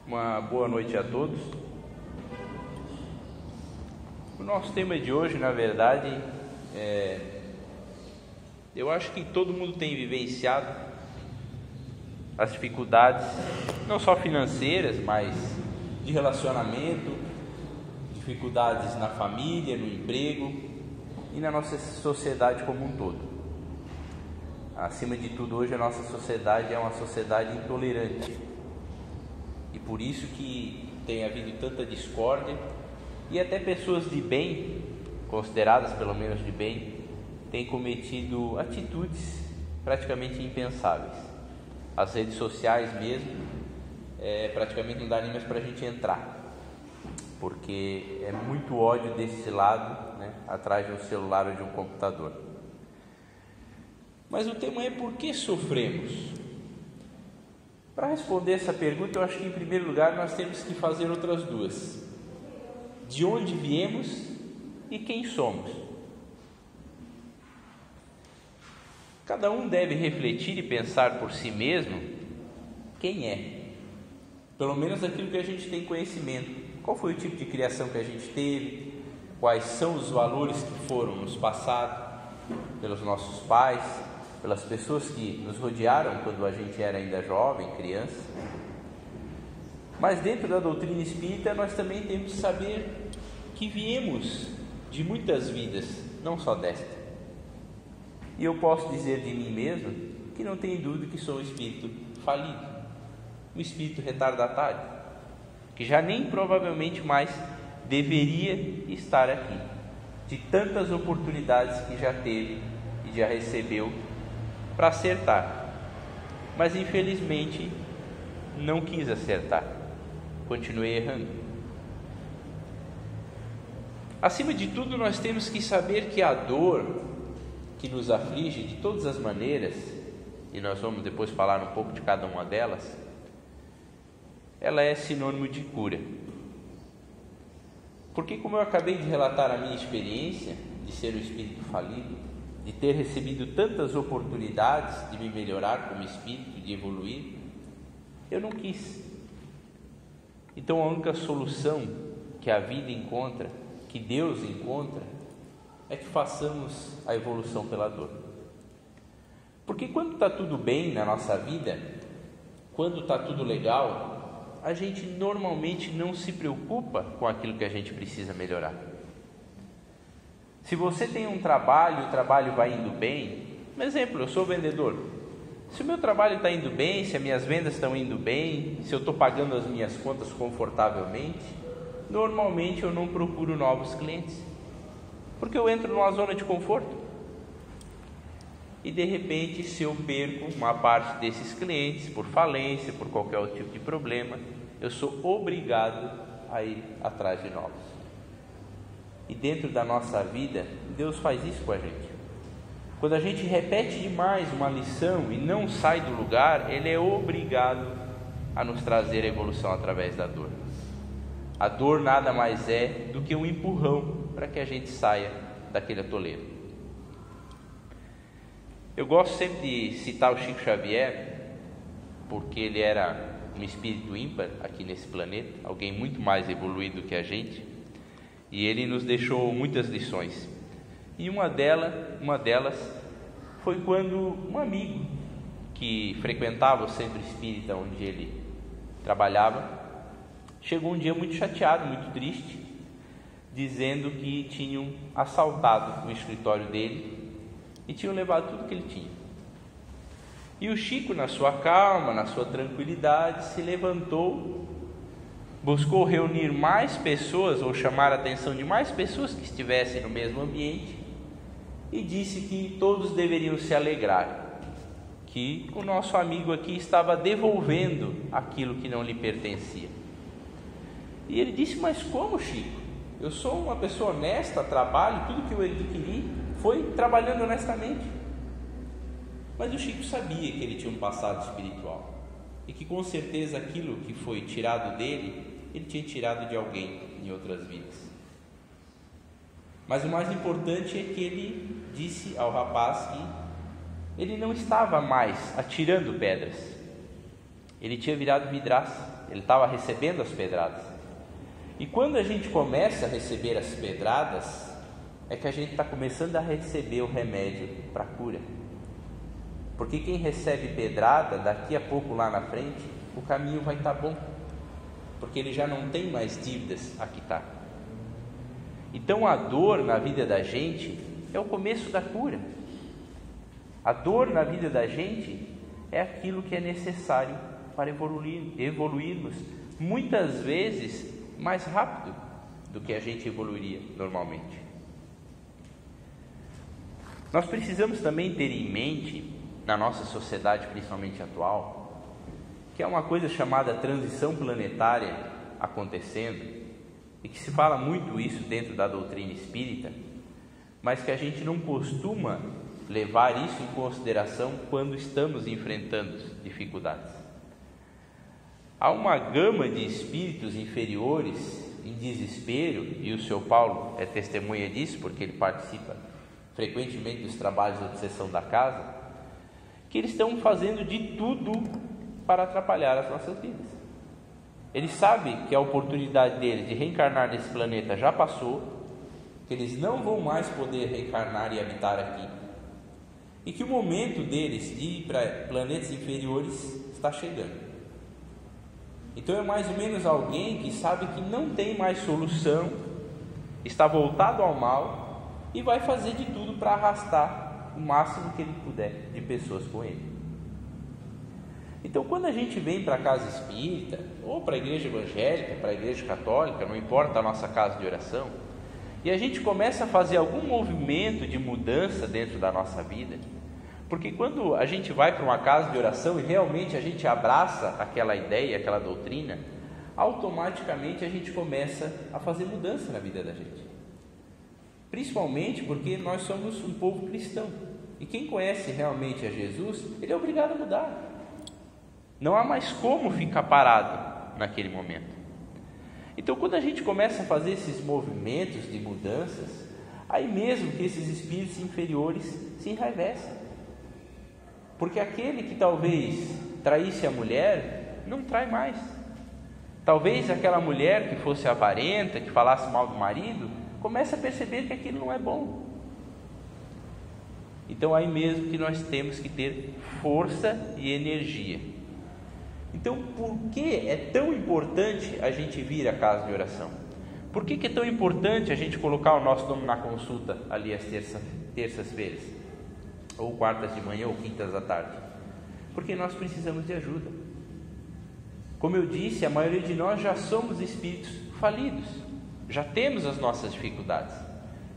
Uma boa noite a todos. O nosso tema de hoje, na verdade, eu acho que todo mundo tem vivenciado as dificuldades, não só financeiras, mas de relacionamento, dificuldades na família, no emprego e na nossa sociedade como um todo. Acima de tudo, hoje a nossa sociedade é uma sociedade intolerante e por isso que tem havido tanta discórdia e até pessoas de bem, consideradas pelo menos de bem, têm cometido atitudes praticamente impensáveis. As redes sociais mesmo, praticamente não dá nem mais para a gente entrar, porque é muito ódio desse lado, né, atrás de um celular ou de um computador. Mas o tema é: por que sofremos? Para responder essa pergunta, eu acho que em primeiro lugar nós temos que fazer outras duas: de onde viemos e quem somos. Cada um deve refletir e pensar por si mesmo quem é, pelo menos aquilo que a gente tem conhecimento. Qual foi o tipo de criação que a gente teve, quais são os valores que foram nos passados pelos nossos pais, pelas pessoas que nos rodearam quando a gente era ainda jovem, criança. Mas dentro da doutrina espírita nós também temos que saber que viemos de muitas vidas, não só desta. E eu posso dizer de mim mesmo que não tenho dúvida que sou um espírito falido, um espírito retardatário, que já nem provavelmente mais deveria estar aqui, de tantas oportunidades que já teve e já recebeu para acertar, mas infelizmente não quis acertar, continuei errando. Acima de tudo, nós temos que saber que a dor que nos aflige de todas as maneiras, e nós vamos depois falar um pouco de cada uma delas, ela é sinônimo de cura. Porque, como eu acabei de relatar a minha experiência de ser um espírito falido, de ter recebido tantas oportunidades de me melhorar como espírito, de evoluir, eu não quis. Então a única solução que a vida encontra, que Deus encontra, é que façamos a evolução pela dor. Porque quando está tudo bem na nossa vida, quando está tudo legal, a gente normalmente não se preocupa com aquilo que a gente precisa melhorar. Se você tem um trabalho, o trabalho vai indo bem, um exemplo, eu sou vendedor. Se o meu trabalho está indo bem, se as minhas vendas estão indo bem, se eu estou pagando as minhas contas confortavelmente, normalmente eu não procuro novos clientes, porque eu entro numa zona de conforto. E de repente, se eu perco uma parte desses clientes por falência, por qualquer outro tipo de problema, eu sou obrigado a ir atrás de novos. E dentro da nossa vida, Deus faz isso com a gente. Quando a gente repete demais uma lição e não sai do lugar, Ele é obrigado a nos trazer a evolução através da dor. A dor nada mais é do que um empurrão para que a gente saia daquele atoleiro. Eu gosto sempre de citar o Chico Xavier, porque ele era um espírito ímpar aqui nesse planeta, alguém muito mais evoluído que a gente. E ele nos deixou muitas lições. E uma delas foi quando um amigo que frequentava o centro espírita onde ele trabalhava, chegou um dia muito chateado, muito triste, dizendo que tinham assaltado o escritório dele e tinham levado tudo que ele tinha. E o Chico, na sua calma, na sua tranquilidade, se levantou, buscou reunir mais pessoas ou chamar a atenção de mais pessoas que estivessem no mesmo ambiente e disse que todos deveriam se alegrar, que o nosso amigo aqui estava devolvendo aquilo que não lhe pertencia. E ele disse: mas como, Chico? Eu sou uma pessoa honesta, trabalho, tudo que eu adquiri foi trabalhando honestamente. Mas o Chico sabia que ele tinha um passado espiritual e que com certeza aquilo que foi tirado dele, ele tinha tirado de alguém em outras vidas. Mas o mais importante é que ele disse ao rapaz que ele não estava mais atirando pedras, ele tinha virado vidraça, ele estava recebendo as pedradas. E quando a gente começa a receber as pedradas, é que a gente está começando a receber o remédio para a cura. Porque quem recebe pedrada, daqui a pouco lá na frente, o caminho vai estar bom, porque ele já não tem mais dívidas a quitar. Então a dor na vida da gente é o começo da cura. A dor na vida da gente é aquilo que é necessário para evoluirmos, muitas vezes mais rápido do que a gente evoluiria normalmente. Nós precisamos também ter em mente, na nossa sociedade, principalmente atual, que é uma coisa chamada transição planetária acontecendo, e que se fala muito isso dentro da doutrina espírita, mas que a gente não costuma levar isso em consideração quando estamos enfrentando dificuldades. Há uma gama de espíritos inferiores em desespero, e o Sr. Paulo é testemunha disso, porque ele participa frequentemente dos trabalhos de obsessão da casa, que eles estão fazendo de tudo para atrapalhar as nossas vidas. Eles sabem que a oportunidade deles de reencarnar nesse planeta já passou, que eles não vão mais poder reencarnar e habitar aqui, e que o momento deles de ir para planetas inferiores está chegando. Então é mais ou menos alguém que sabe que não tem mais solução, está voltado ao mal e vai fazer de tudo para arrastar o máximo que ele puder de pessoas com ele. Então quando a gente vem para a casa espírita, ou para a igreja evangélica, para a igreja católica, não importa a nossa casa de oração, e a gente começa a fazer algum movimento de mudança dentro da nossa vida, porque quando a gente vai para uma casa de oração e realmente a gente abraça aquela ideia, aquela doutrina, automaticamente a gente começa a fazer mudança na vida da gente. Principalmente porque nós somos um povo cristão. E quem conhece realmente a Jesus, ele é obrigado a mudar. Não há mais como ficar parado naquele momento. Então quando a gente começa a fazer esses movimentos de mudanças, aí mesmo que esses espíritos inferiores se enraivecem. Porque aquele que talvez traísse a mulher, não trai mais. Talvez aquela mulher que fosse avarenta, que falasse mal do marido, comece a perceber que aquilo não é bom. Então aí mesmo que nós temos que ter força e energia. Então por que é tão importante a gente vir à casa de oração? Por que é tão importante a gente colocar o nosso nome na consulta ali às terças-feiras? Ou quartas de manhã ou quintas da tarde? Porque nós precisamos de ajuda. Como eu disse, a maioria de nós já somos espíritos falidos, já temos as nossas dificuldades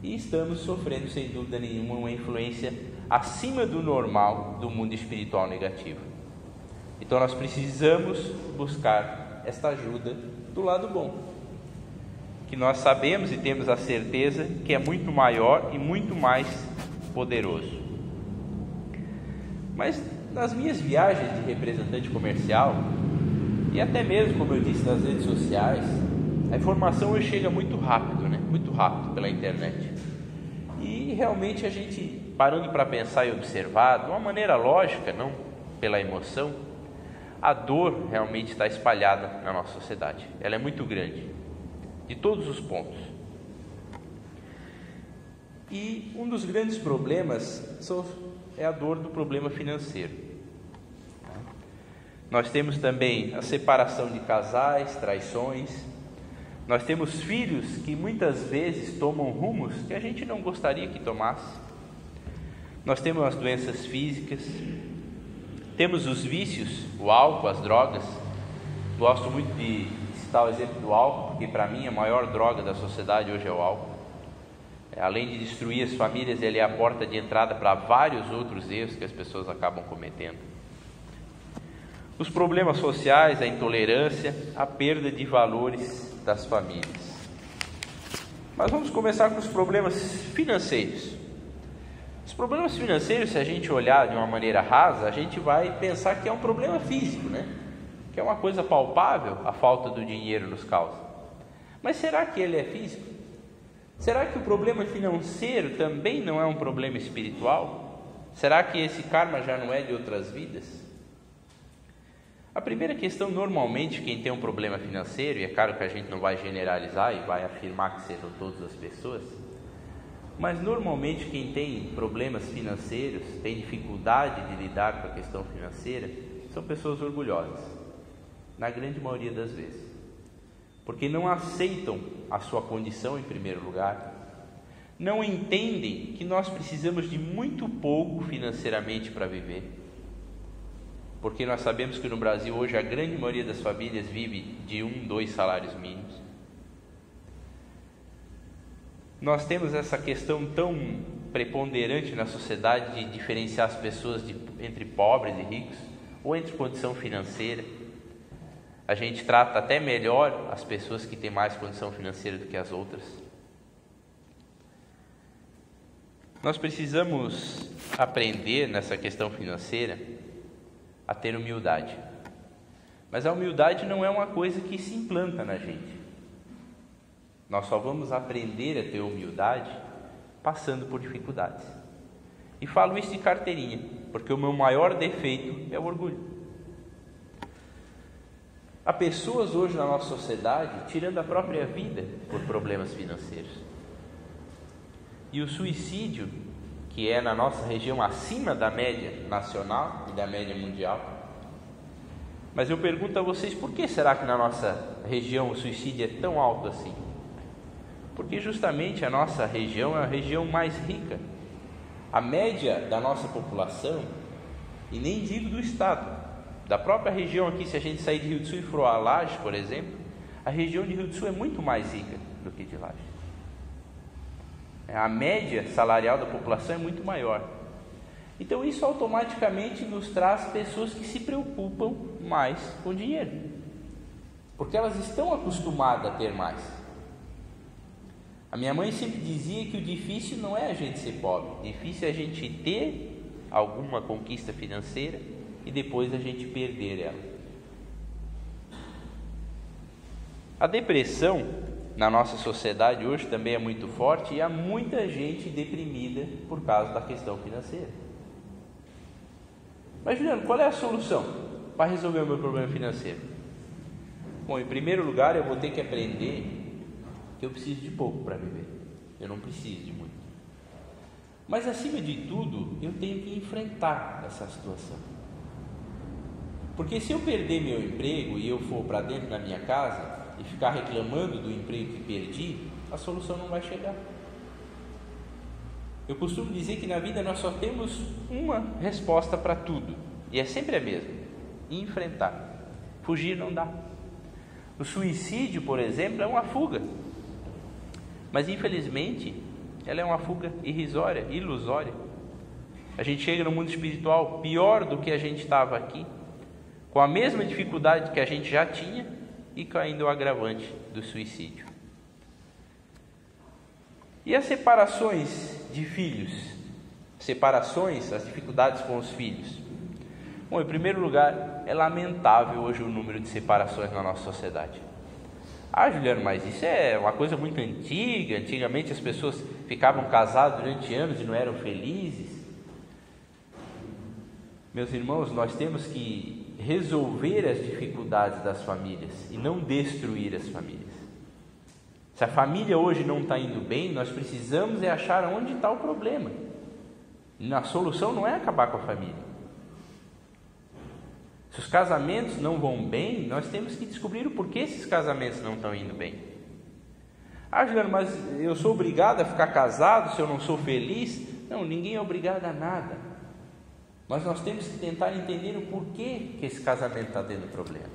e estamos sofrendo sem dúvida nenhuma uma influência acima do normal do mundo espiritual negativo. Então nós precisamos buscar esta ajuda do lado bom, que nós sabemos e temos a certeza que é muito maior e muito mais poderoso. Mas nas minhas viagens de representante comercial, e até mesmo, como eu disse, nas redes sociais, a informação hoje chega muito rápido, né? Muito rápido pela internet. E realmente a gente, parando para pensar e observar, de uma maneira lógica, não pela emoção, a dor realmente está espalhada na nossa sociedade. Ela é muito grande, de todos os pontos. E um dos grandes problemas é a dor do problema financeiro. Nós temos também a separação de casais, traições. Nós temos filhos que muitas vezes tomam rumos que a gente não gostaria que tomasse. Nós temos as doenças físicas, temos os vícios, o álcool, as drogas. Gosto muito de citar o exemplo do álcool, porque para mim a maior droga da sociedade hoje é o álcool. Além de destruir as famílias, ele é a porta de entrada para vários outros erros que as pessoas acabam cometendo. Os problemas sociais, a intolerância, a perda de valores das famílias. Mas vamos começar com os problemas financeiros. Os problemas financeiros, se a gente olhar de uma maneira rasa, a gente vai pensar que é um problema físico, né? Que é uma coisa palpável, a falta do dinheiro nos causa. Mas será que ele é físico? Será que o problema financeiro também não é um problema espiritual? Será que esse karma já não é de outras vidas? A primeira questão, normalmente, quem tem um problema financeiro, e é claro que a gente não vai generalizar e vai afirmar que sejam todas as pessoas, mas normalmente quem tem problemas financeiros, tem dificuldade de lidar com a questão financeira, são pessoas orgulhosas, na grande maioria das vezes, porque não aceitam a sua condição em primeiro lugar, não entendem que nós precisamos de muito pouco financeiramente para viver, porque nós sabemos que no Brasil hoje a grande maioria das famílias vive de 1, 2 salários mínimos. Nós temos essa questão tão preponderante na sociedade de diferenciar as pessoas entre pobres e ricos, ou entre condição financeira. A gente trata até melhor as pessoas que têm mais condição financeira do que as outras. Nós precisamos aprender nessa questão financeira a ter humildade. Mas a humildade não é uma coisa que se implanta na gente. Nós só vamos aprender a ter humildade passando por dificuldades. E falo isso de carteirinha, porque o meu maior defeito é o orgulho. Há pessoas hoje na nossa sociedade tirando a própria vida por problemas financeiros. E o suicídio, que é na nossa região acima da média nacional e da média mundial. Mas eu pergunto a vocês, por que será que na nossa região o suicídio é tão alto assim? Porque justamente a nossa região é a região mais rica. A média da nossa população, e nem digo do estado, da própria região aqui, se a gente sair de Rio do Sul e for a Lages, por exemplo, a região de Rio do Sul é muito mais rica do que de Lages. A média salarial da população é muito maior. Então isso automaticamente nos traz pessoas que se preocupam mais com dinheiro, porque elas estão acostumadas a ter mais. A minha mãe sempre dizia que o difícil não é a gente ser pobre, difícil é a gente ter alguma conquista financeira e depois a gente perder ela. A depressão na nossa sociedade hoje também é muito forte e há muita gente deprimida por causa da questão financeira. Mas Juliano, qual é a solução para resolver o meu problema financeiro? Bom, em primeiro lugar eu vou ter que aprender que eu preciso de pouco para viver, eu não preciso de muito. Mas acima de tudo, eu tenho que enfrentar essa situação. Porque se eu perder meu emprego e eu for para dentro da minha casa e ficar reclamando do emprego que perdi, a solução não vai chegar. Eu costumo dizer que na vida nós só temos uma resposta para tudo, e é sempre a mesma: enfrentar. Fugir não dá. O suicídio, por exemplo, é uma fuga. Mas infelizmente ela é uma fuga irrisória, ilusória. A gente chega no mundo espiritual pior do que a gente estava aqui, com a mesma dificuldade que a gente já tinha e caindo o agravante do suicídio. E as separações de filhos? As dificuldades com os filhos? Bom, em primeiro lugar, é lamentável hoje o número de separações na nossa sociedade. Ah, Juliano, mas isso é uma coisa muito antiga. Antigamente as pessoas ficavam casadas durante anos e não eram felizes. Meus irmãos, nós temos que resolver as dificuldades das famílias e não destruir as famílias. Se a família hoje não está indo bem, nós precisamos achar onde está o problema. A solução não é acabar com a família. Se os casamentos não vão bem, nós temos que descobrir o porquê esses casamentos não estão indo bem. Ah, Juliano, mas eu sou obrigado a ficar casado se eu não sou feliz? Não, ninguém é obrigado a nada. Mas nós temos que tentar entender o porquê que esse casamento está tendo problema.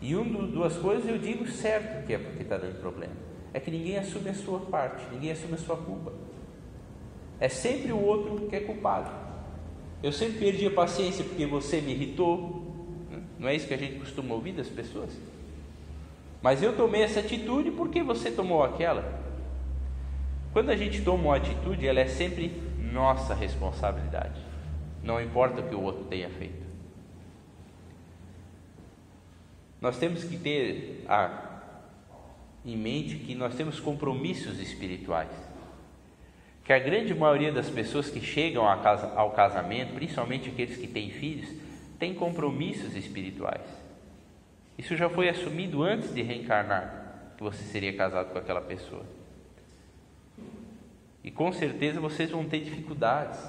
E duas coisas eu digo certo que é porque está dando problema. É que ninguém assume a sua parte, ninguém assume a sua culpa. É sempre o outro que é culpado. Eu sempre perdi a paciência porque você me irritou. Não é isso que a gente costuma ouvir das pessoas? Mas eu tomei essa atitude porque você tomou aquela. Quando a gente toma uma atitude, ela é sempre nossa responsabilidade. Não importa o que o outro tenha feito. Nós temos que ter em mente que nós temos compromissos espirituais. Que a grande maioria das pessoas que chegam ao casamento, principalmente aqueles que têm filhos, tem compromissos espirituais. Isso já foi assumido antes de reencarnar, que você seria casado com aquela pessoa. E com certeza vocês vão ter dificuldades,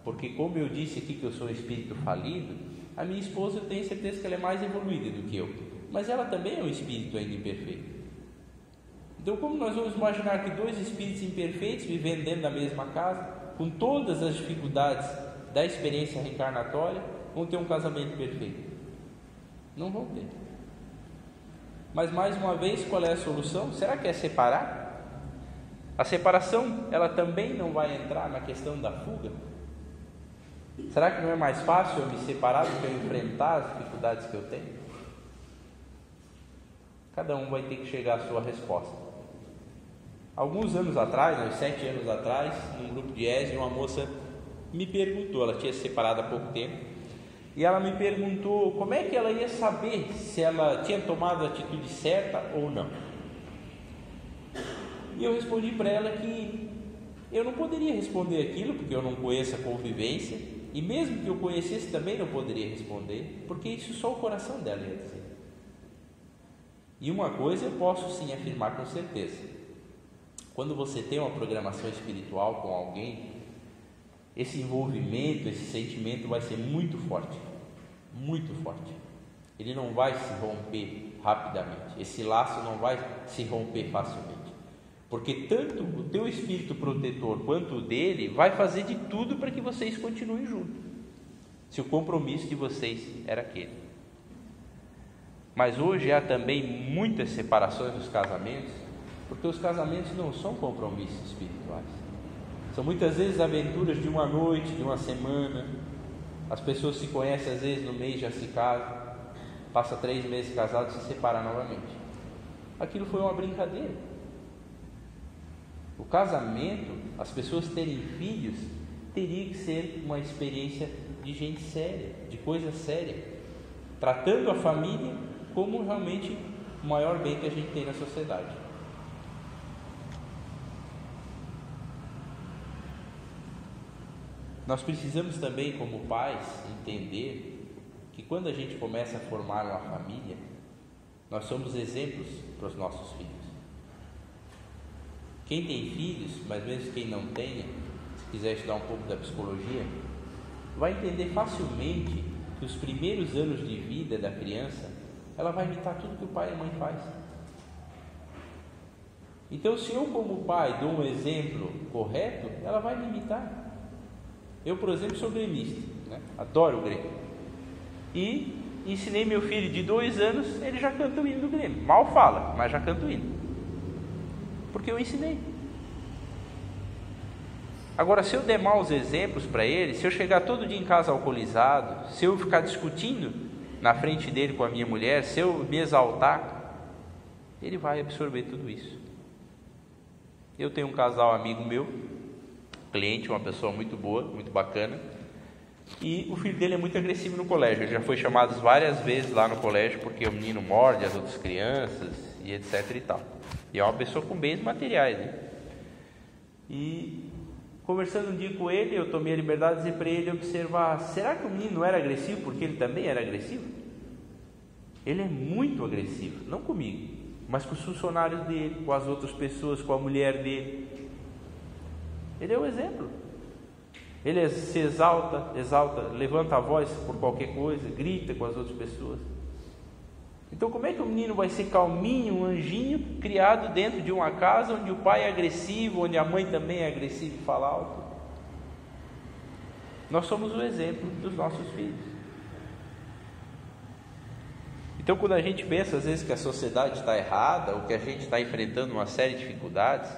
porque como eu disse aqui que eu sou um espírito falido, a minha esposa, eu tenho certeza que ela é mais evoluída do que eu, mas ela também é um espírito ainda imperfeito. Então, como nós vamos imaginar que dois espíritos imperfeitos vivendo dentro da mesma casa, com todas as dificuldades da experiência reencarnatória, vão ter um casamento perfeito? Não vão ter. Mas mais uma vez, qual é a solução? Será que é separar? A separação, ela também não vai entrar na questão da fuga? Será que não é mais fácil eu me separar do que eu enfrentar as dificuldades que eu tenho? Cada um vai ter que chegar à sua resposta. Alguns anos atrás, uns 7 anos atrás, num grupo de ESE, uma moça me perguntou, ela tinha se separado há pouco tempo, e ela me perguntou como é que ela ia saber se ela tinha tomado a atitude certa ou não. E eu respondi para ela que eu não poderia responder aquilo, porque eu não conheço a convivência, e mesmo que eu conhecesse também não poderia responder, porque isso só o coração dela ia dizer. E uma coisa eu posso sim afirmar com certeza: quando você tem uma programação espiritual com alguém, esse envolvimento, esse sentimento vai ser muito forte, muito forte. Ele não vai se romper rapidamente, esse laço não vai se romper facilmente, porque tanto o teu espírito protetor quanto o dele vai fazer de tudo para que vocês continuem juntos, se o compromisso de vocês era aquele. Mas hoje há também muitas separações dos casamentos, porque os casamentos não são compromissos espirituais, são muitas vezes aventuras de uma noite, de uma semana. As pessoas se conhecem às vezes no mês, já se casam, passa 3 meses casados e se separam novamente. Aquilo foi uma brincadeira. O casamento, as pessoas terem filhos, teria que ser uma experiência de gente séria, de coisa séria, tratando a família como realmente o maior bem que a gente tem na sociedade. Nós precisamos também, como pais, entender que quando a gente começa a formar uma família, nós somos exemplos para os nossos filhos. Quem tem filhos, mas mesmo quem não tenha, se quiser estudar um pouco da psicologia, vai entender facilmente que os primeiros anos de vida da criança, ela vai imitar tudo que o pai e a mãe faz. Então, se eu como pai dou um exemplo correto, ela vai me imitar. Eu, por exemplo, sou gremista, né? Adoro o Grêmio. E ensinei meu filho de 2 anos, ele já canta o hino do Grêmio. Mal fala, mas já canta o hino. Porque eu ensinei. Agora, se eu der maus exemplos para ele, se eu chegar todo dia em casa alcoolizado, se eu ficar discutindo na frente dele com a minha mulher, se eu me exaltar, ele vai absorver tudo isso. Eu tenho um casal amigo meu, cliente, uma pessoa muito boa, muito bacana, e o filho dele é muito agressivo no colégio. Ele já foi chamado várias vezes lá no colégio porque o menino morde as outras crianças e etc e tal. E é uma pessoa com bens materiais, né? E conversando um dia com ele, eu tomei a liberdade de dizer para ele observar: será que o menino não era agressivo porque ele também era agressivo? Ele é muito agressivo, não comigo, mas com os funcionários dele, com as outras pessoas, com a mulher dele. Ele é o exemplo. Ele se exalta, levanta a voz por qualquer coisa, grita com as outras pessoas. Então, como é que o menino vai ser calminho, um anjinho, criado dentro de uma casa onde o pai é agressivo, onde a mãe também é agressiva e fala alto? Nós somos o exemplo dos nossos filhos. Então, quando a gente pensa às vezes que a sociedade está errada, ou que a gente está enfrentando uma série de dificuldades,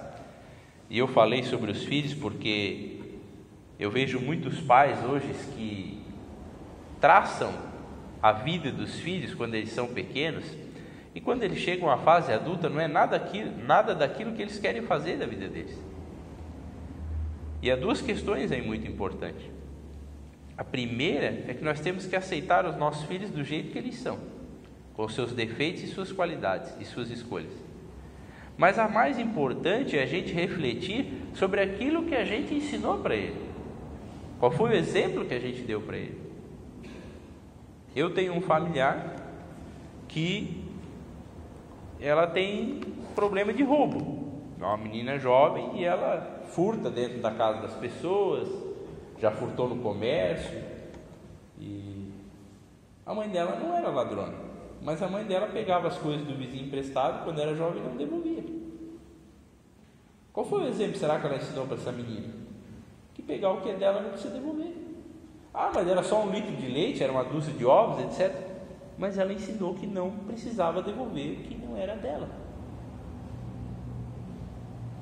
e eu falei sobre os filhos porque eu vejo muitos pais hoje que traçam a vida dos filhos quando eles são pequenos, e quando eles chegam à fase adulta não é nada daquilo que eles querem fazer da vida deles. E há 2 questões aí muito importantes. A primeira é que nós temos que aceitar os nossos filhos do jeito que eles são, com seus defeitos e suas qualidades e suas escolhas. Mas a mais importante é a gente refletir sobre aquilo que a gente ensinou para ele. Qual foi o exemplo que a gente deu para ele? Eu tenho um familiar que ela tem problema de roubo. É uma menina jovem e ela furta dentro da casa das pessoas, já furtou no comércio. E a mãe dela não era ladrona, mas a mãe dela pegava as coisas do vizinho emprestado quando era jovem e não devolvia. Qual foi o exemplo, será que ela ensinou para essa menina? Que pegar o que é dela não precisa devolver. Ah, mas era só 1 litro de leite, era uma dúzia de ovos, etc. Mas ela ensinou que não precisava devolver o que não era dela.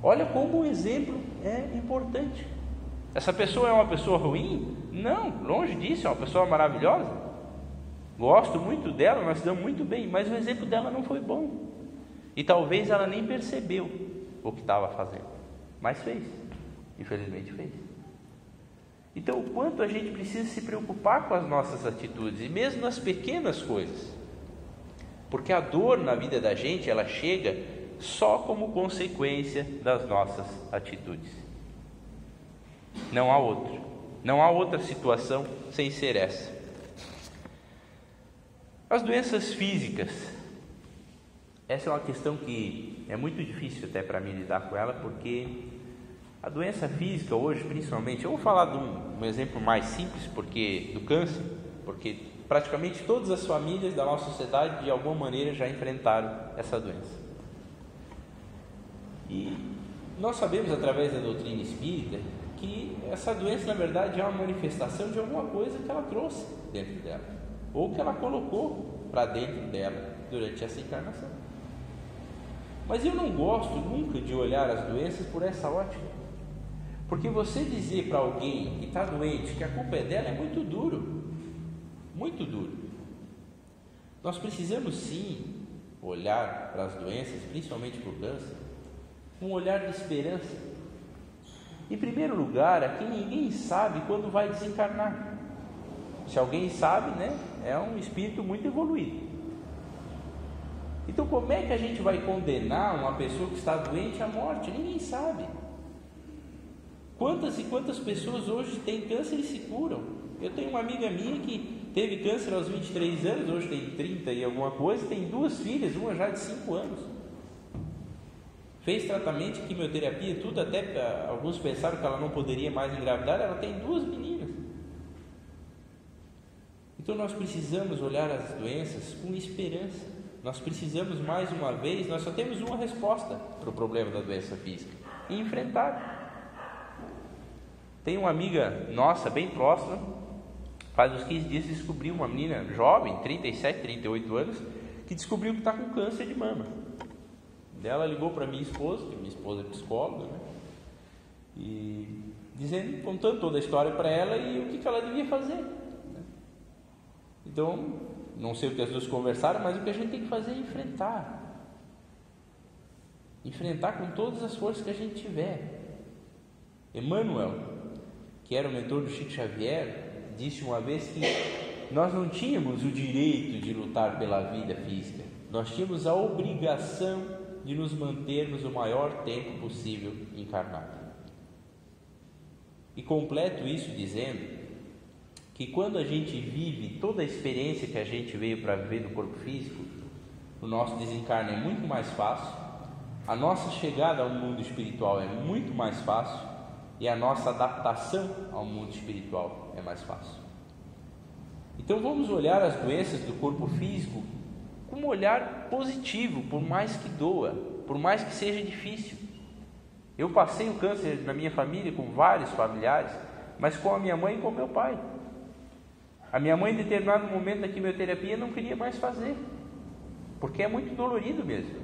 Olha como o exemplo é importante. Essa pessoa é uma pessoa ruim? Não, longe disso, é uma pessoa maravilhosa. Gosto muito dela, nós damos muito bem, mas o exemplo dela não foi bom. E talvez ela nem percebeu o que estava fazendo, mas fez, infelizmente fez. Então, o quanto a gente precisa se preocupar com as nossas atitudes, e mesmo nas pequenas coisas, porque a dor na vida da gente, ela chega só como consequência das nossas atitudes. Não há outra situação sem ser essa. As doenças físicas, essa é uma questão que é muito difícil até para mim lidar com ela, porque a doença física hoje, principalmente, eu vou falar de um exemplo mais simples, do câncer, porque praticamente todas as famílias da nossa sociedade de alguma maneira já enfrentaram essa doença. E nós sabemos através da doutrina espírita que essa doença na verdade é uma manifestação de alguma coisa que ela trouxe dentro dela, ou que ela colocou para dentro dela durante essa encarnação. Mas eu não gosto nunca de olhar as doenças por essa ótica, porque você dizer para alguém que está doente que a culpa é dela é muito duro, muito duro. Nós precisamos sim olhar para as doenças, principalmente para o câncer, com um olhar de esperança. Em primeiro lugar, aqui ninguém sabe quando vai desencarnar. Se alguém sabe, né, é um espírito muito evoluído. Então, como é que a gente vai condenar uma pessoa que está doente à morte? Ninguém sabe. Quantas e quantas pessoas hoje têm câncer e se curam? Eu tenho uma amiga minha que teve câncer aos 23 anos, hoje tem 30 e alguma coisa, tem 2 filhas, uma já de 5 anos. Fez tratamento, quimioterapia, tudo, até alguns pensaram que ela não poderia mais engravidar, ela tem 2 meninas. Então nós precisamos olhar as doenças com esperança. Nós precisamos, mais uma vez, nós só temos uma resposta para o problema da doença física: enfrentar. Tem uma amiga nossa, bem próxima, faz uns 15 dias descobriu uma menina jovem, 37, 38 anos, que descobriu que está com câncer de mama. Ela ligou para minha esposa, que minha esposa é psicóloga, né? E contando toda a história para ela e o que ela devia fazer, né? Então, não sei o que as duas conversaram, mas o que a gente tem que fazer é enfrentar com todas as forças que a gente tiver. Emmanuel, que era o mentor do Chico Xavier, disse uma vez que nós não tínhamos o direito de lutar pela vida física, nós tínhamos a obrigação de nos mantermos o maior tempo possível encarnados. E completo isso dizendo que quando a gente vive toda a experiência que a gente veio para viver no corpo físico, o nosso desencarne é muito mais fácil, a nossa chegada ao mundo espiritual é muito mais fácil e a nossa adaptação ao mundo espiritual é mais fácil. Então vamos olhar as doenças do corpo físico com um olhar positivo, por mais que doa, por mais que seja difícil. Eu passei o câncer na minha família com vários familiares, mas com a minha mãe e com o meu pai. A minha mãe, em determinado momento da quimioterapia, não queria mais fazer, porque é muito dolorido mesmo.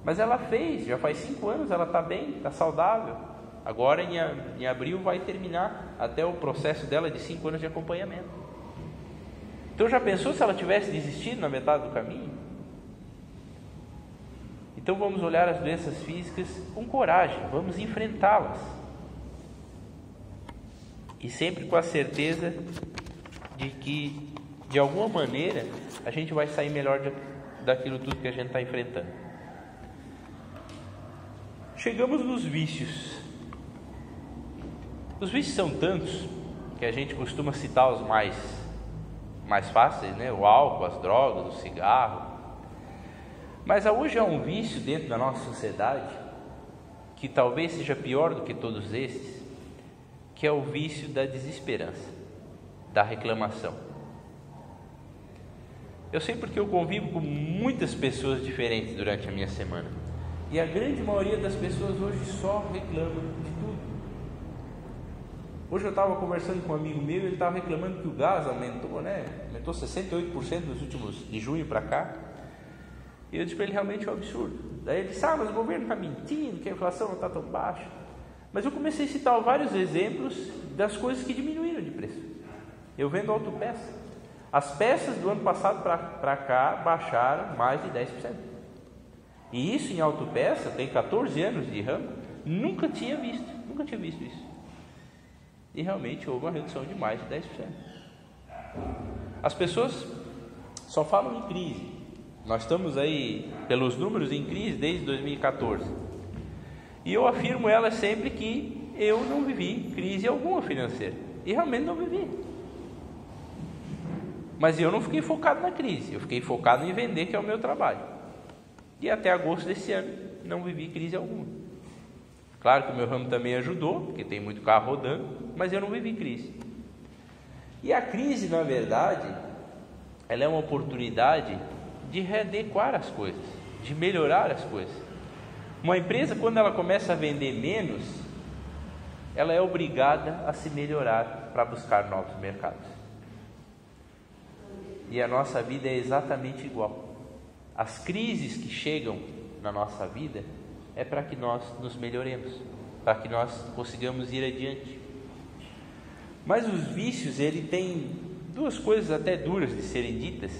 Mas ela fez, já faz 5 anos, ela está bem, está saudável. Agora em abril vai terminar até o processo dela de 5 anos de acompanhamento. Então já pensou se ela tivesse desistido na metade do caminho? Então vamos olhar as doenças físicas com coragem, vamos enfrentá-las. E sempre com a certeza de que, de alguma maneira, a gente vai sair melhor daquilo tudo que a gente está enfrentando. Chegamos nos vícios. Os vícios são tantos que a gente costuma citar os mais mais fáceis, né? O álcool, as drogas, o cigarro. Mas hoje há um vício dentro da nossa sociedade que talvez seja pior do que todos esses, que é o vício da desesperança, da reclamação. Eu sei porque eu convivo com muitas pessoas diferentes durante a minha semana, e a grande maioria das pessoas hoje só reclama de tudo. Hoje eu estava conversando com um amigo meu, ele estava reclamando que o gás aumentou, né? Aumentou 68% nos últimos, de junho para cá. E eu disse para ele, realmente é um absurdo. Daí ele disse, mas o governo está mentindo, que a inflação não está tão baixa. Mas eu comecei a citar vários exemplos das coisas que diminuíram de preço. Eu vendo autopeça. As peças do ano passado para cá baixaram mais de 10%. E isso em autopeça, tem 14 anos de ramo, nunca tinha visto isso. E realmente houve uma redução de mais de 10%. As pessoas só falam em crise. Nós estamos aí, pelos números, em crise desde 2014. E eu afirmo elas sempre que eu não vivi crise alguma financeira. E realmente não vivi. Mas eu não fiquei focado na crise, eu fiquei focado em vender, que é o meu trabalho. E até agosto desse ano não vivi crise alguma. Claro que o meu ramo também ajudou, porque tem muito carro rodando, mas eu não vivi crise. E a crise, na verdade, ela é uma oportunidade de readequar as coisas, de melhorar as coisas. Uma empresa, quando ela começa a vender menos, ela é obrigada a se melhorar para buscar novos mercados. E a nossa vida é exatamente igual. As crises que chegam na nossa vida é para que nós nos melhoremos, para que nós consigamos ir adiante. Mas os vícios, ele tem duas coisas até duras de serem ditas,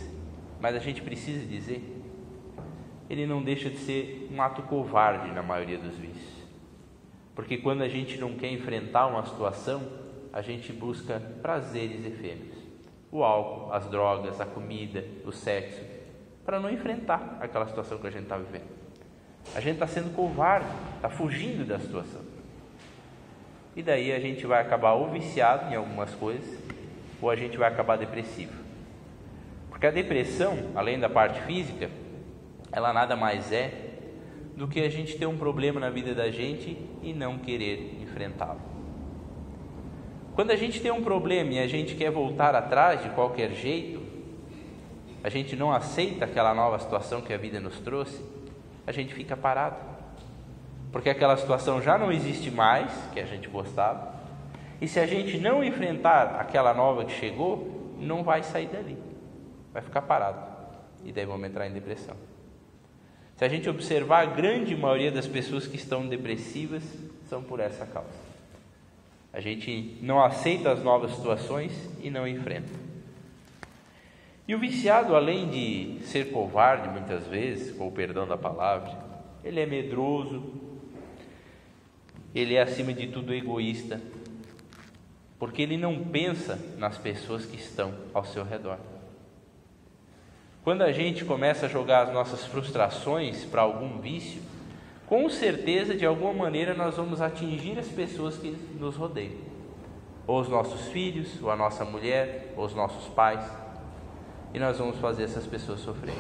mas a gente precisa dizer. Ele não deixa de ser um ato covarde na maioria dos vícios. Porque quando a gente não quer enfrentar uma situação, a gente busca prazeres efêmeros. O álcool, as drogas, a comida, o sexo, para não enfrentar aquela situação que a gente está vivendo. A gente está sendo covarde, está fugindo da situação. E daí a gente vai acabar ou viciado em algumas coisas, ou a gente vai acabar depressivo. Porque a depressão, além da parte física, ela nada mais é do que a gente ter um problema na vida da gente e não querer enfrentá-lo. Quando a gente tem um problema e a gente quer voltar atrás de qualquer jeito, a gente não aceita aquela nova situação que a vida nos trouxe, a gente fica parado, porque aquela situação já não existe mais, que a gente gostava, e se a gente não enfrentar aquela nova que chegou, não vai sair dali, vai ficar parado, e daí vamos entrar em depressão. Se a gente observar, a grande maioria das pessoas que estão depressivas são por essa causa. A gente não aceita as novas situações e não enfrenta. E o viciado, além de ser covarde muitas vezes, com o perdão da palavra, ele é medroso, ele é acima de tudo egoísta, porque ele não pensa nas pessoas que estão ao seu redor. Quando a gente começa a jogar as nossas frustrações para algum vício, com certeza, de alguma maneira, nós vamos atingir as pessoas que nos rodeiam, ou os nossos filhos, ou a nossa mulher, ou os nossos pais, e nós vamos fazer essas pessoas sofrer.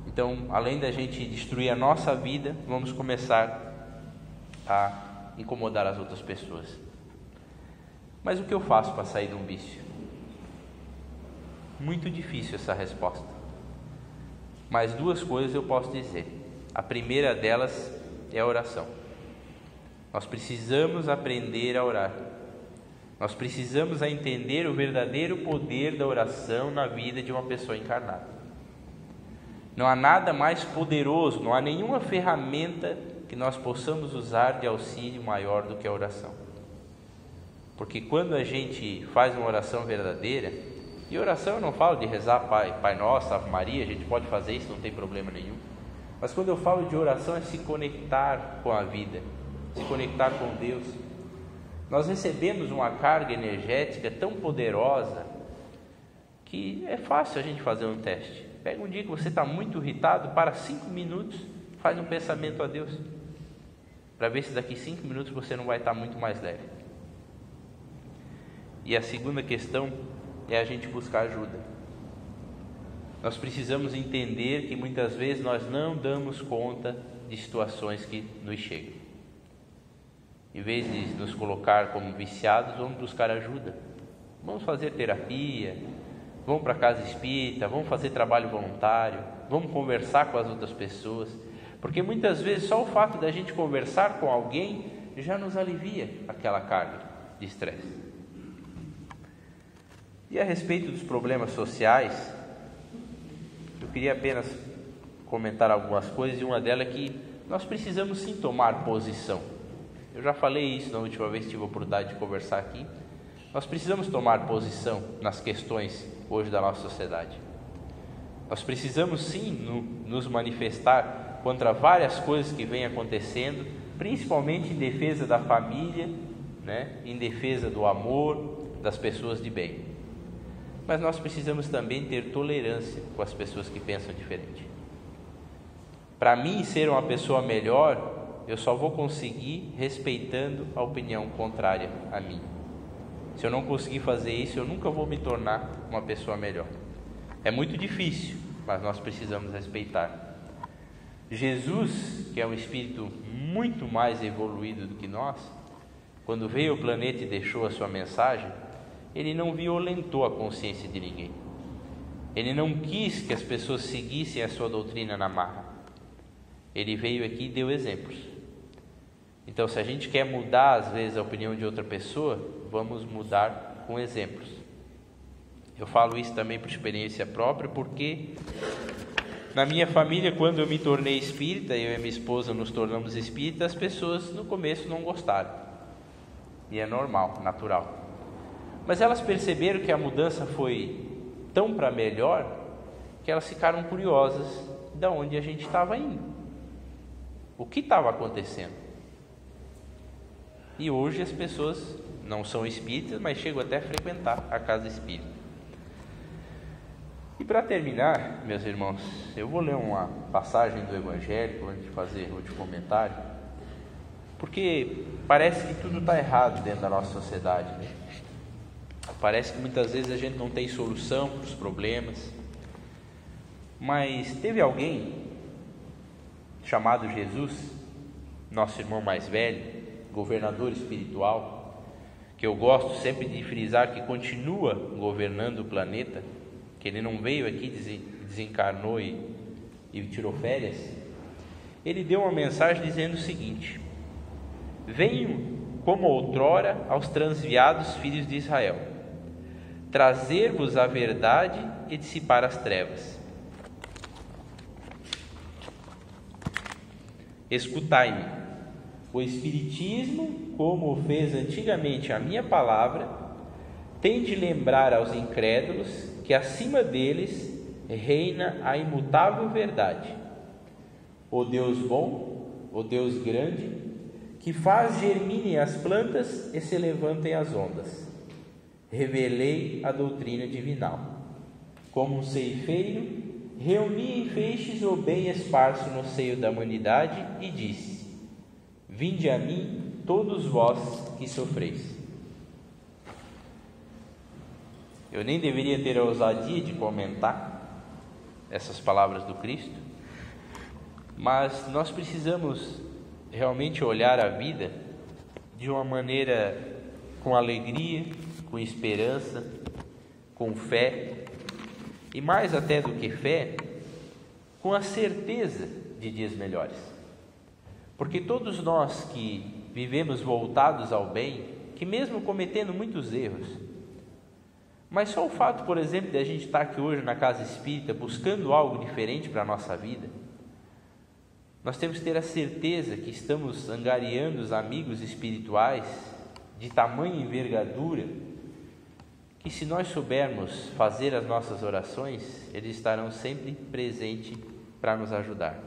Então, além da gente destruir a nossa vida, vamos começar a incomodar as outras pessoas. Mas o que eu faço para sair de um vício? Muito difícil essa resposta. Mas duas coisas eu posso dizer. A primeira delas é a oração. Nós precisamos aprender a orar. Nós precisamos entender o verdadeiro poder da oração na vida de uma pessoa encarnada. Não há nada mais poderoso, não há nenhuma ferramenta que nós possamos usar de auxílio maior do que a oração. Porque quando a gente faz uma oração verdadeira, e oração eu não falo de rezar Pai Nosso, Ave Maria, a gente pode fazer isso, não tem problema nenhum. Mas quando eu falo de oração é se conectar com a vida, se conectar com Deus. Nós recebemos uma carga energética tão poderosa que é fácil a gente fazer um teste. Pega um dia que você está muito irritado, para 5 minutos, faz um pensamento a Deus, para ver se daqui 5 minutos você não vai estar muito mais leve. E a segunda questão é a gente buscar ajuda. Nós precisamos entender que muitas vezes nós não damos conta de situações que nos chegam. Em vez de nos colocar como viciados, vamos buscar ajuda. Vamos fazer terapia, vamos para a casa espírita, vamos fazer trabalho voluntário, vamos conversar com as outras pessoas, porque muitas vezes só o fato da gente conversar com alguém já nos alivia aquela carga de estresse. E a respeito dos problemas sociais, eu queria apenas comentar algumas coisas, e uma delas é que nós precisamos sim tomar posição. Eu já falei isso na última vez que tive a oportunidade de conversar aqui. Nós precisamos tomar posição nas questões hoje da nossa sociedade. Nós precisamos sim nos manifestar contra várias coisas que vêm acontecendo, principalmente em defesa da família, em defesa do amor, das pessoas de bem. Mas nós precisamos também ter tolerância com as pessoas que pensam diferente. Para mim, ser uma pessoa melhor, eu só vou conseguir respeitando a opinião contrária a mim. Se eu não conseguir fazer isso, eu nunca vou me tornar uma pessoa melhor. É muito difícil, mas nós precisamos respeitar. Jesus, que é um espírito muito mais evoluído do que nós, quando veio ao planeta e deixou a sua mensagem, ele não violentou a consciência de ninguém. Ele não quis que as pessoas seguissem a sua doutrina na marra. Ele veio aqui e deu exemplos. Então, se a gente quer mudar, às vezes, a opinião de outra pessoa, vamos mudar com exemplos. Eu falo isso também por experiência própria, porque na minha família, quando eu me tornei espírita, eu e minha esposa nos tornamos espíritas, as pessoas no começo não gostaram. E é normal, natural. Mas elas perceberam que a mudança foi tão para melhor, que elas ficaram curiosas de onde a gente estava indo. O que estava acontecendo? E hoje as pessoas não são espíritas, mas chegam até a frequentar a casa espírita. E para terminar, meus irmãos, eu vou ler uma passagem do Evangelho antes de fazer outro comentário, porque parece que tudo está errado dentro da nossa sociedade, Parece que muitas vezes a gente não tem solução para os problemas, mas teve alguém chamado Jesus, nosso irmão mais velho, governador espiritual, que eu gosto sempre de frisar que continua governando o planeta, que ele não veio aqui, desencarnou e tirou férias. Ele deu uma mensagem dizendo o seguinte: venho como outrora aos transviados filhos de Israel, trazer-vos a verdade e dissipar as trevas. Escutai-me. O Espiritismo, como o fez antigamente a minha palavra, tem de lembrar aos incrédulos que acima deles reina a imutável verdade. O Deus bom, o Deus grande, que faz germinem as plantas e se levantem as ondas. Revelei a doutrina divinal. Como um ceifeiro, reuni em feixes o bem esparso no seio da humanidade e disse: vinde a mim, todos vós que sofreis. Eu nem deveria ter a ousadia de comentar essas palavras do Cristo, mas nós precisamos realmente olhar a vida de uma maneira com alegria, com esperança, com fé, e mais até do que fé, com a certeza de dias melhores. Porque todos nós que vivemos voltados ao bem, que mesmo cometendo muitos erros, mas só o fato, por exemplo, de a gente estar aqui hoje na casa espírita buscando algo diferente para a nossa vida, nós temos que ter a certeza que estamos angariando os amigos espirituais de tamanha envergadura, que se nós soubermos fazer as nossas orações, eles estarão sempre presentes para nos ajudar.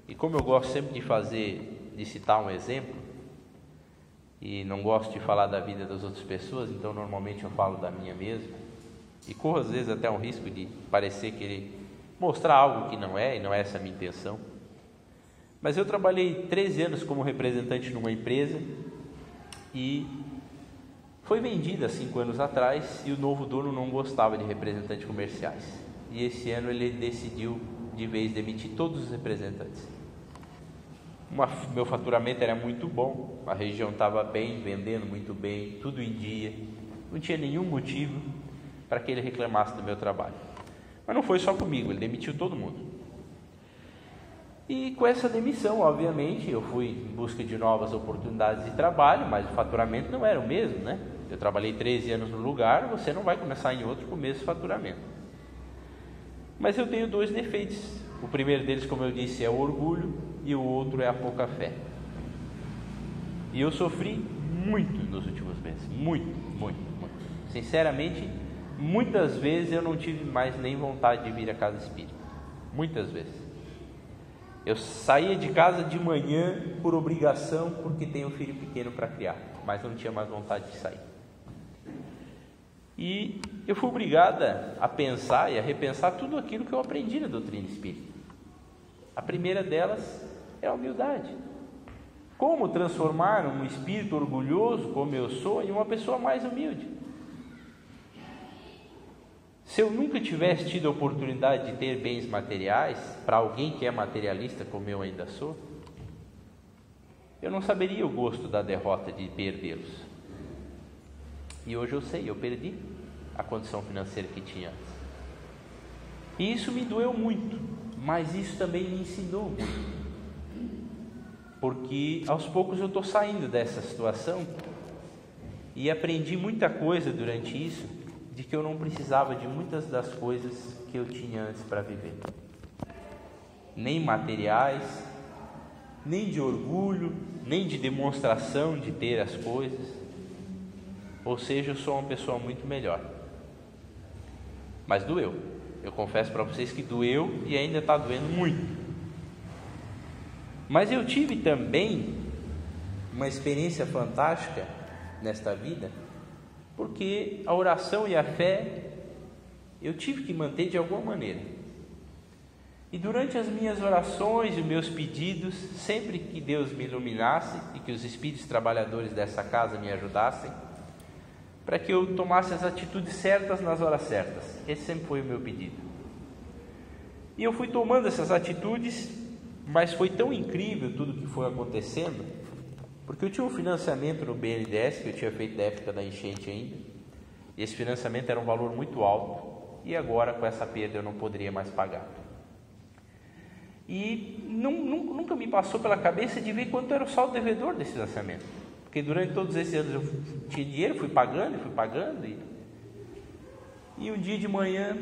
E como eu gosto sempre de citar um exemplo, e não gosto de falar da vida das outras pessoas, então normalmente eu falo da minha mesmo, e corro às vezes até um risco de parecer querer mostrar algo que não é, e não é essa a minha intenção. Mas eu trabalhei 13 anos como representante numa empresa, e foi vendida há 5 anos atrás e o novo dono não gostava de representantes comerciais. E esse ano ele decidiu de vez demitir todos os representantes. Meu faturamento era muito bom, a região estava bem, vendendo muito bem, tudo em dia. Não tinha nenhum motivo para que ele reclamasse do meu trabalho. Mas não foi só comigo, ele demitiu todo mundo. E com essa demissão, obviamente, eu fui em busca de novas oportunidades de trabalho, mas o faturamento não era o mesmo, né? Eu trabalhei 13 anos no lugar, você não vai começar em outro com o mesmo faturamento. Mas eu tenho 2 defeitos. O primeiro deles, como eu disse, é o orgulho e o outro é a pouca fé. E eu sofri muito nos últimos meses, muito. Sinceramente, muitas vezes eu não tive mais nem vontade de vir à casa espírita. Muitas vezes. Eu saía de casa de manhã por obrigação, porque tenho um filho pequeno para criar, mas não tinha mais vontade de sair. E eu fui obrigada a pensar e a repensar tudo aquilo que eu aprendi na doutrina espírita. A primeira delas é a humildade. Como transformar um espírito orgulhoso, como eu sou, em uma pessoa mais humilde? Se eu nunca tivesse tido a oportunidade de ter bens materiais, para alguém que é materialista como eu ainda sou, eu não saberia o gosto da derrota de perdê-los. E hoje eu sei, eu perdi a condição financeira que tinha antes. E isso me doeu muito, mas isso também me ensinou muito. Porque aos poucos eu estou saindo dessa situação e aprendi muita coisa durante isso, de que eu não precisava de muitas das coisas que eu tinha antes para viver. Nem materiais, nem de orgulho, nem de demonstração de ter as coisas. Ou seja, eu sou uma pessoa muito melhor. Mas doeu. Eu confesso para vocês que doeu e ainda está doendo muito. Mas eu tive também uma experiência fantástica nesta vida, porque a oração e a fé eu tive que manter de alguma maneira. E durante as minhas orações e meus pedidos, sempre que Deus me iluminasse e que os espíritos trabalhadores dessa casa me ajudassem, para que eu tomasse as atitudes certas nas horas certas. Esse sempre foi o meu pedido. E eu fui tomando essas atitudes, mas foi tão incrível tudo que foi acontecendo, porque eu tinha um financiamento no BNDES, que eu tinha feito da época da enchente ainda, e esse financiamento era um valor muito alto, e agora com essa perda eu não poderia mais pagar. E nunca me passou pela cabeça de ver quanto era o saldo devedor desse financiamento. Porque durante todos esses anos eu tinha dinheiro, fui pagando. E um dia de manhã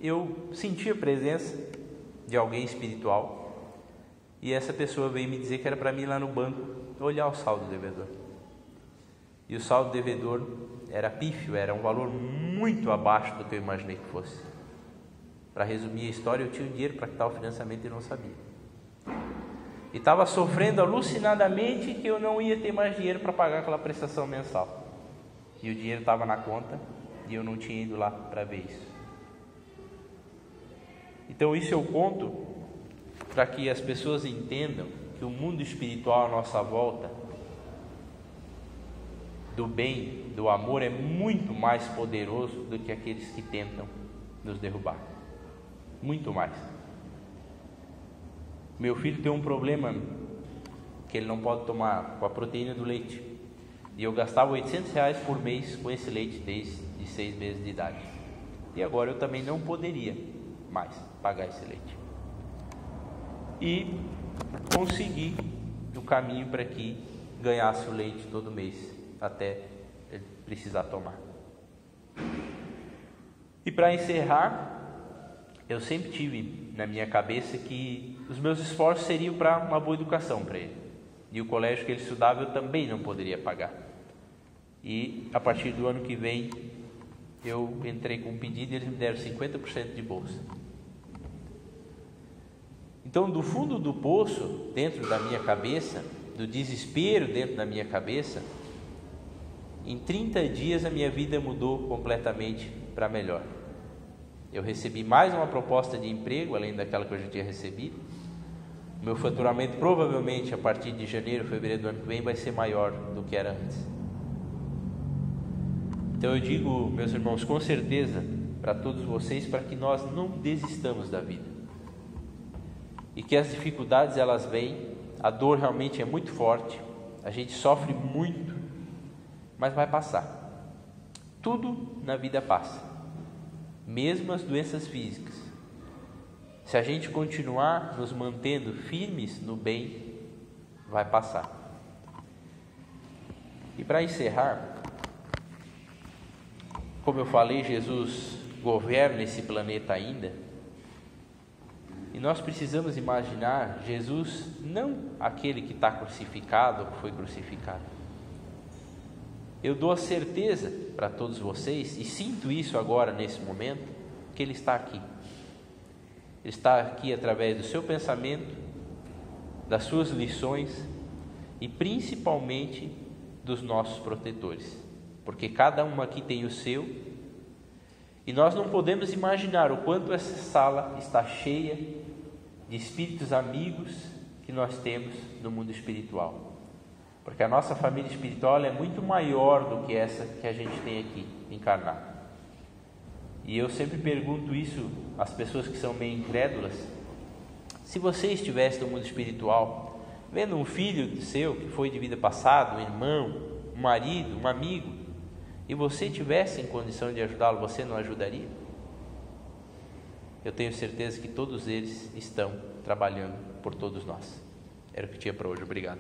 eu senti a presença de alguém espiritual. E essa pessoa veio me dizer que era para mim ir lá no banco olhar o saldo devedor. E o saldo devedor era pífio, era um valor muito abaixo do que eu imaginei que fosse. Para resumir a história, eu tinha dinheiro para quitar o financiamento e não sabia. E estava sofrendo alucinadamente que eu não ia ter mais dinheiro para pagar aquela prestação mensal. E o dinheiro estava na conta e eu não tinha ido lá para ver isso. Então isso eu conto para que as pessoas entendam que o mundo espiritual à nossa volta, do bem, do amor, é muito mais poderoso do que aqueles que tentam nos derrubar. Muito mais. Meu filho tem um problema que ele não pode tomar com a proteína do leite. E eu gastava R$800 por mês com esse leite desde 6 meses de idade. E agora eu também não poderia mais pagar esse leite. E consegui o caminho para que ganhasse o leite todo mês, até ele precisar tomar. E para encerrar, eu sempre tive na minha cabeça que os meus esforços seriam para uma boa educação para ele. E o colégio que ele estudava eu também não poderia pagar. E a partir do ano que vem eu entrei com um pedido e eles me deram 50% de bolsa. Então, do fundo do poço, dentro da minha cabeça, do desespero dentro da minha cabeça, em 30 dias a minha vida mudou completamente para melhor. Eu recebi mais uma proposta de emprego, além daquela que eu já tinha recebido. Meu faturamento provavelmente a partir de janeiro, fevereiro do ano que vem vai ser maior do que era antes. Então eu digo, meus irmãos, com certeza para todos vocês, para que nós não desistamos da vida. E que as dificuldades elas vêm, a dor realmente é muito forte, a gente sofre muito, mas vai passar. Tudo na vida passa, mesmo as doenças físicas. Se a gente continuar nos mantendo firmes no bem, vai passar. E para encerrar, como eu falei, Jesus governa esse planeta ainda, e nós precisamos imaginar Jesus não aquele que está crucificado ou que foi crucificado. Eu dou a certeza para todos vocês, e sinto isso agora nesse momento, que Ele está aqui. Ele está aqui através do seu pensamento, das suas lições e principalmente dos nossos protetores, porque cada um aqui tem o seu, e nós não podemos imaginar o quanto essa sala está cheia de espíritos amigos que nós temos no mundo espiritual, porque a nossa família espiritual é muito maior do que essa que a gente tem aqui encarnada. E eu sempre pergunto isso às pessoas que são meio incrédulas: se você estivesse no mundo espiritual, vendo um filho seu que foi de vida passada, um irmão, um marido, um amigo, e você tivesse em condição de ajudá-lo, você não ajudaria? Eu tenho certeza que todos eles estão trabalhando por todos nós. Era o que tinha para hoje. Obrigado.